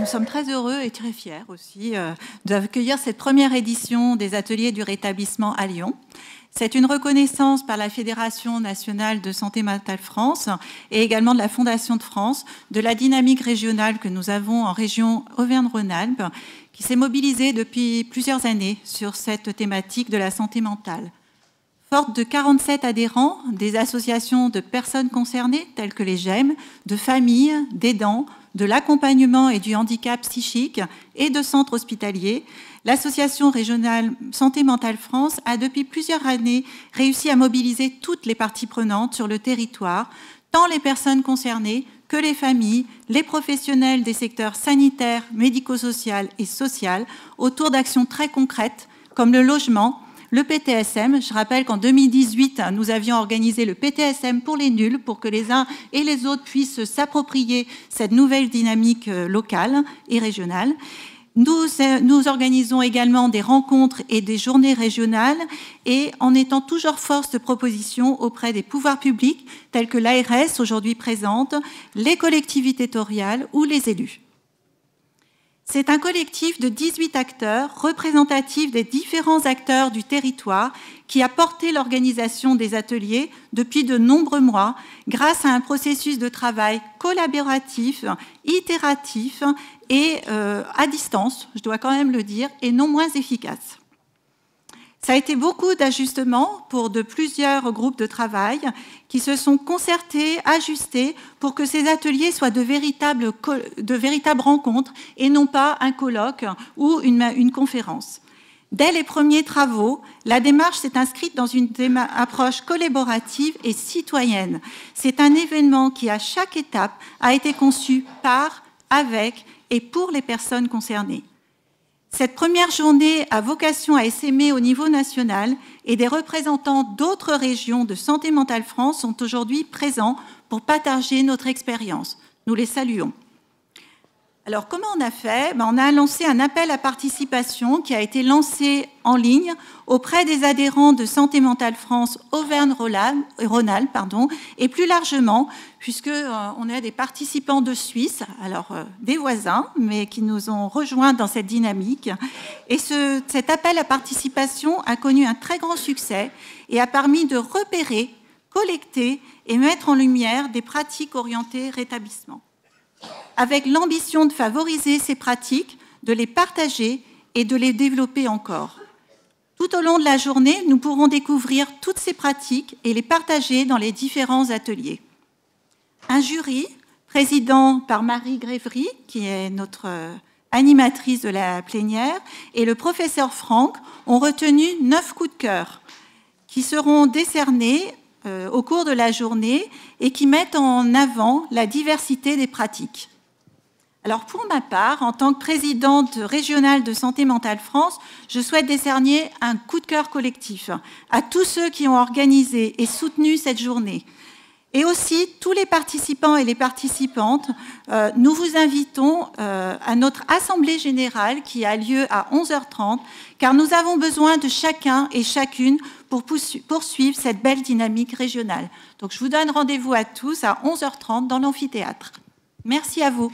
sommes très heureux et très fiers aussi d'accueillir cette première édition des ateliers du rétablissement à Lyon. C'est une reconnaissance par la Fédération nationale de santé mentale France et également de la Fondation de France de la dynamique régionale que nous avons en région Auvergne-Rhône-Alpes qui s'est mobilisée depuis plusieurs années sur cette thématique de la santé mentale. Forte de 47 adhérents, des associations de personnes concernées telles que les GEM, de familles, d'aidants, de l'accompagnement et du handicap psychique et de centres hospitaliers, l'Association régionale Santé mentale France a depuis plusieurs années réussi à mobiliser toutes les parties prenantes sur le territoire, tant les personnes concernées que les familles, les professionnels des secteurs sanitaires, médico-social et social, autour d'actions très concrètes comme le logement, le PTSM. Je rappelle qu'en 2018, nous avions organisé le PTSM pour les nuls, pour que les uns et les autres puissent s'approprier cette nouvelle dynamique locale et régionale. Nous organisons également des rencontres et des journées régionales et en étant toujours force de proposition auprès des pouvoirs publics tels que l'ARS aujourd'hui présente, les collectivités territoriales ou les élus. C'est un collectif de 18 acteurs représentatifs des différents acteurs du territoire qui a porté l'organisation des ateliers depuis de nombreux mois grâce à un processus de travail collaboratif, itératif et à distance, je dois quand même le dire, et non moins efficace. Ça a été beaucoup d'ajustements pour de plusieurs groupes de travail qui se sont concertés, ajustés pour que ces ateliers soient de véritables rencontres et non pas un colloque ou une conférence. Dès les premiers travaux, la démarche s'est inscrite dans une approche collaborative et citoyenne. C'est un événement qui, à chaque étape, a été conçu par, avec et pour les personnes concernées. Cette première journée a vocation à essaimer au niveau national et des représentants d'autres régions de Santé mentale France sont aujourd'hui présents pour partager notre expérience. Nous les saluons. Alors, comment on a fait ? On a lancé un appel à participation qui a été lancé en ligne auprès des adhérents de Santé mentale France Auvergne-Rhône-Alpes, et plus largement, puisqu'on a des participants de Suisse, alors des voisins, mais qui nous ont rejoints dans cette dynamique. Et cet appel à participation a connu un très grand succès et a permis de repérer, collecter et mettre en lumière des pratiques orientées rétablissement, avec l'ambition de favoriser ces pratiques, de les partager et de les développer encore. Tout au long de la journée, nous pourrons découvrir toutes ces pratiques et les partager dans les différents ateliers. Un jury, président par Marie Grévry, qui est notre animatrice de la plénière, et le professeur Franck ont retenu 9 coups de cœur qui seront décernés au cours de la journée et qui mettent en avant la diversité des pratiques. Alors pour ma part, en tant que présidente régionale de Santé mentale France, je souhaite décerner un coup de cœur collectif à tous ceux qui ont organisé et soutenu cette journée. Et aussi, tous les participants et les participantes, nous vous invitons à notre Assemblée générale qui a lieu à 11h30, car nous avons besoin de chacun et chacune pour poursuivre cette belle dynamique régionale. Donc, je vous donne rendez-vous à tous à 11h30 dans l'amphithéâtre. Merci à vous.